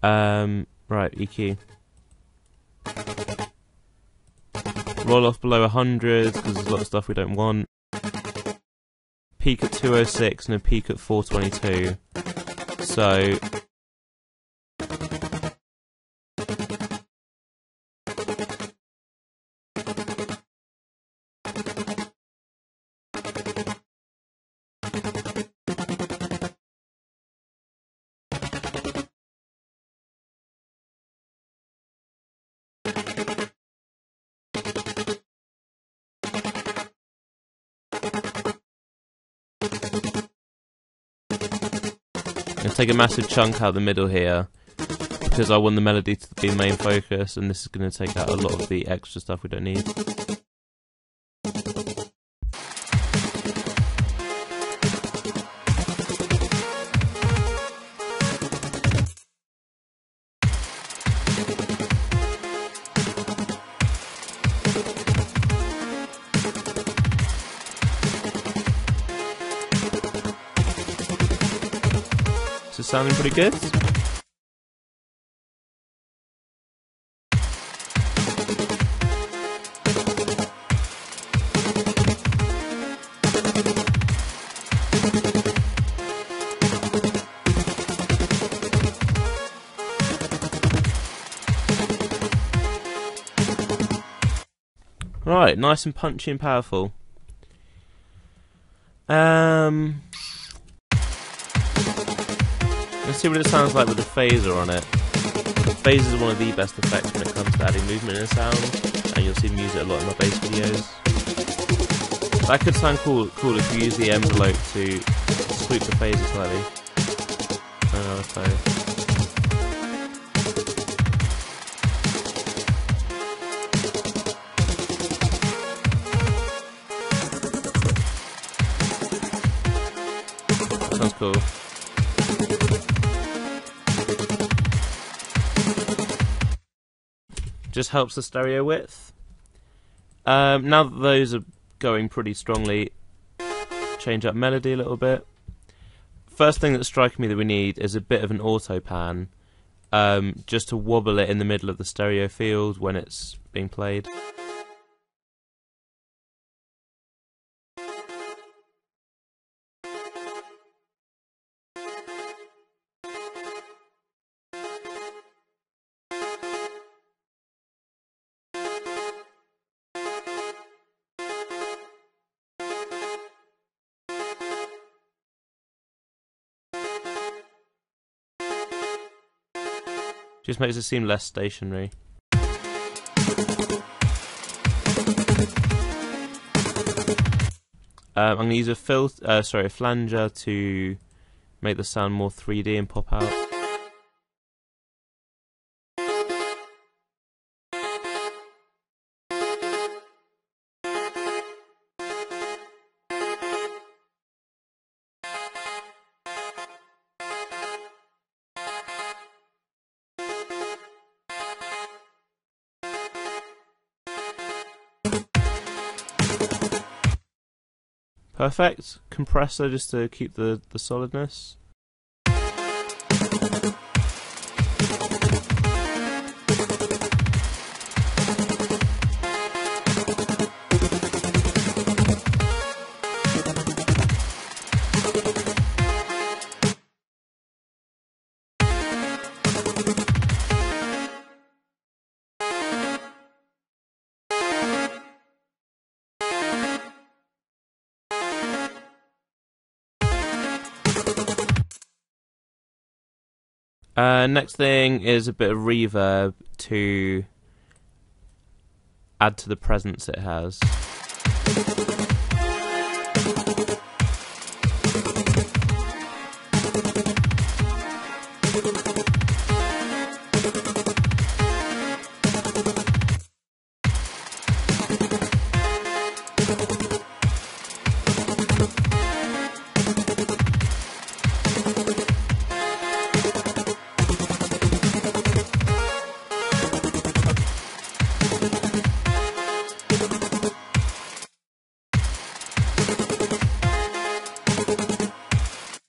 Right, EQ. Roll off below 100 because there's a lot of stuff we don't want. Peak at 206 and a peak at 422. So let's take a massive chunk out of the middle here because I want the melody to be the main focus, and this is going to take out a lot of the extra stuff we don't need. This is sounding pretty good. Right, nice and punchy and powerful. Let's see what it sounds like with the phaser on it. Phaser is one of the best effects when it comes to adding movement in a sound, and you'll see me use it a lot in my bass videos. That could sound cool if you use the envelope to sweep the phaser slightly. Sounds cool. Just helps the stereo width. Now that those are going pretty strongly, change up melody a little bit. First thing that's striking me that we need is a bit of an auto pan, just to wobble it in the middle of the stereo field when it's being played. Just makes it seem less stationary. I'm going to use a flanger to make the sound more 3D and pop out. Perfect. Compressor just to keep the solidness. Next thing is a bit of reverb to add to the presence it has.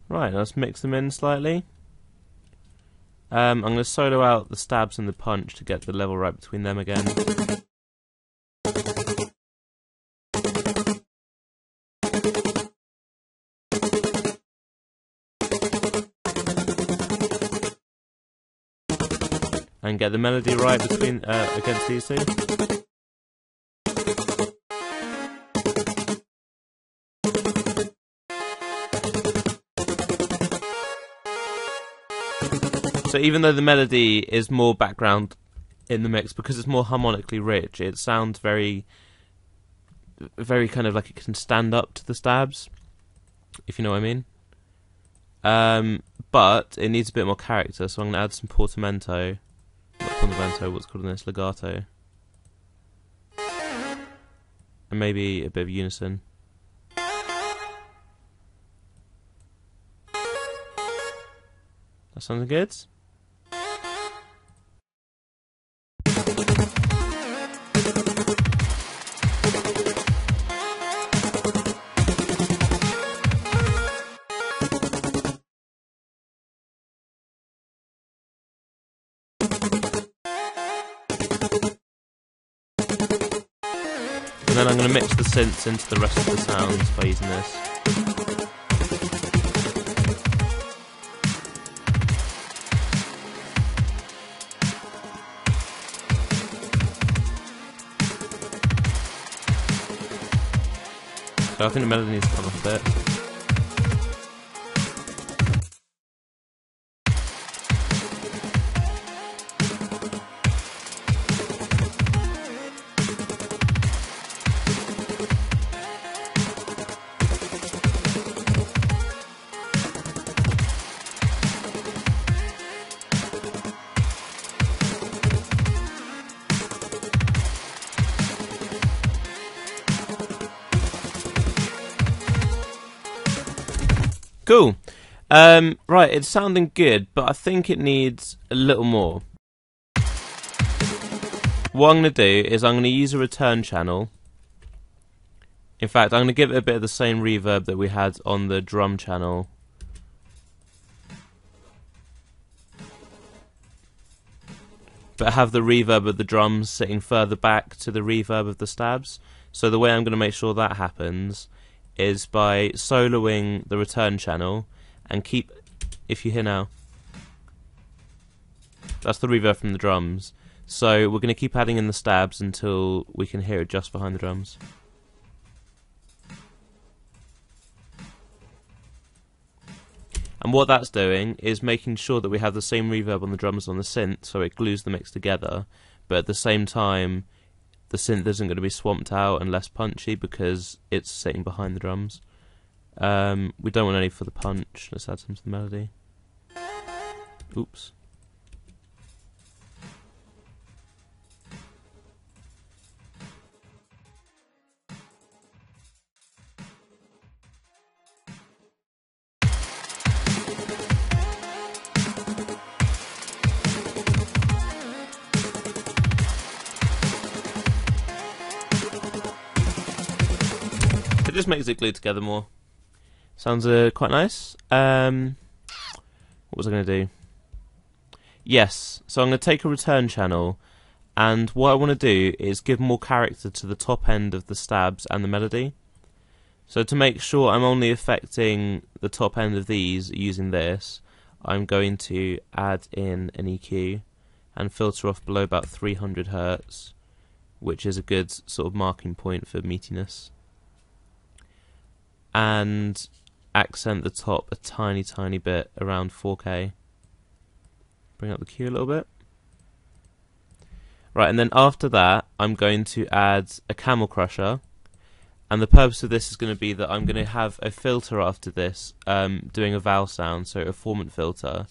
Right, let's mix them in slightly. I'm going to solo out the stabs and the punch to get the level right between them again. And get the melody right between against these two. So even though the melody is more background in the mix, because it's more harmonically rich, it sounds very kind of like it can stand up to the stabs, if you know what I mean. But it needs a bit more character, so I'm going to add some portamento. Not portamento, what's called in this? Legato. And maybe a bit of unison. That sounds good? And then I'm going to mix the synths into the rest of the sounds by using this. So I think the melody needs to come off a bit. Cool. Right, it's sounding good, but I think it needs a little more. What I'm going to do is I'm going to use a return channel. In fact, I'm going to give it a bit of the same reverb that we had on the drum channel. But have the reverb of the drums sitting further back to the reverb of the stabs. So the way I'm going to make sure that happens is by soloing the return channel and keep, if you hear now, that's the reverb from the drums. So we're going to keep adding in the stabs until we can hear it just behind the drums. And what that's doing is making sure that we have the same reverb on the drums on the synth, so it glues the mix together, but at the same time the synth isn't going to be swamped out and less punchy because it's sitting behind the drums. We don't want any for the punch. Let's add some to the melody. Oops. It just makes it glue together more. Sounds quite nice. What was I going to do? Yes, so I'm going to take a return channel, and what I want to do is give more character to the top end of the stabs and the melody. So to make sure I'm only affecting the top end of these using this, I'm going to add in an EQ and filter off below about 300 Hz, which is a good sort of marking point for meatiness. And accent the top a tiny bit around 4K. Bring up the Q a little bit. Right, and then after that, I'm going to add a camel crusher. And the purpose of this is going to be that I'm going to have a filter after this, doing a vowel sound, so a formant filter,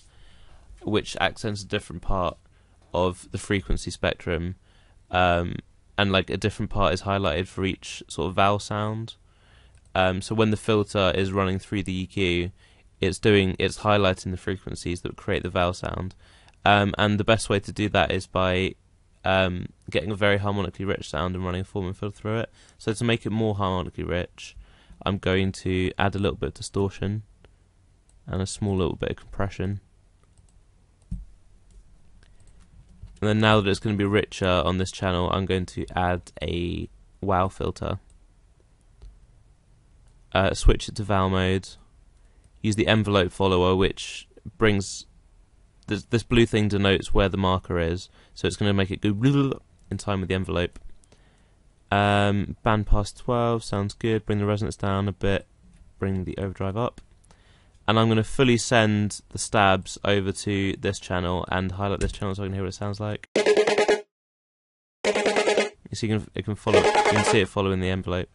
which accents a different part of the frequency spectrum, and like a different part is highlighted for each sort of vowel sound. So when the filter is running through the EQ, it's highlighting the frequencies that create the vowel sound. And the best way to do that is by getting a very harmonically rich sound and running a formant filter through it. So to make it more harmonically rich, I'm going to add a little bit of distortion and a small little bit of compression. And then now that it's going to be richer on this channel, I'm going to add a wow filter. Switch it to val mode. Use the envelope follower, which brings this blue thing denotes where the marker is, so it's going to make it go in time with the envelope. Bandpass 12 sounds good. Bring the resonance down a bit. Bring the overdrive up. And I'm going to fully send the stabs over to this channel and highlight this channel so I can hear what it sounds like. You see, it can follow. You can see it following the envelope.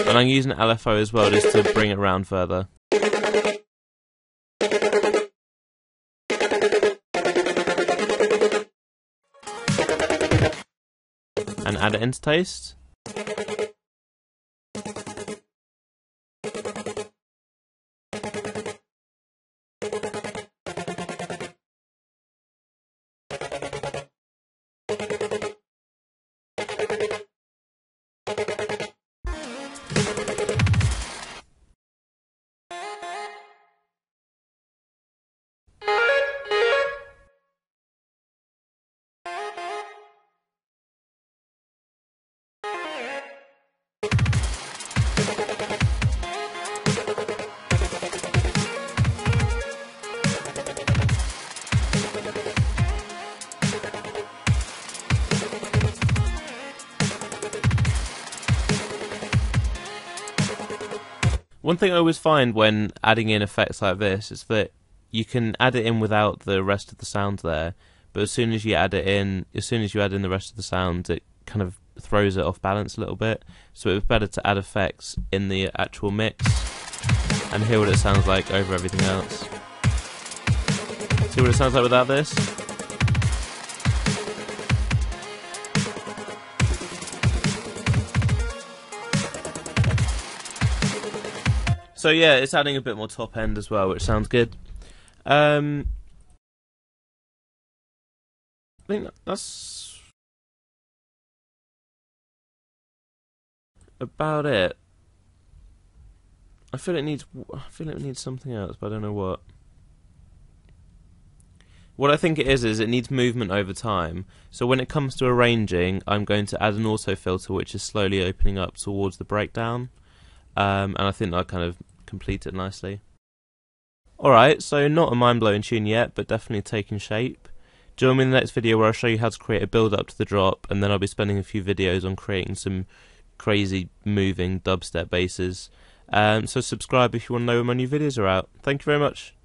And I'm using LFO as well just to bring it around further. And add it into taste. One thing I always find when adding in effects like this is that you can add it in without the rest of the sound there, but as soon as you add it in, the rest of the sound, it kind of throws it off balance a little bit. So it's better to add effects in the actual mix and hear what it sounds like over everything else. See what it sounds like without this? So yeah, it's adding a bit more top end as well, which sounds good. I think that's about it. I feel it needs something else, but I don't know what. What I think it is it needs movement over time. So when it comes to arranging, I'm going to add an auto filter, which is slowly opening up towards the breakdown. And I think that kind of complete it nicely. Alright, so not a mind-blowing tune yet, but definitely taking shape. Join me in the next video where I'll show you how to create a build-up to the drop, and then I'll be spending a few videos on creating some crazy moving dubstep basses. So subscribe if you want to know when my new videos are out. Thank you very much.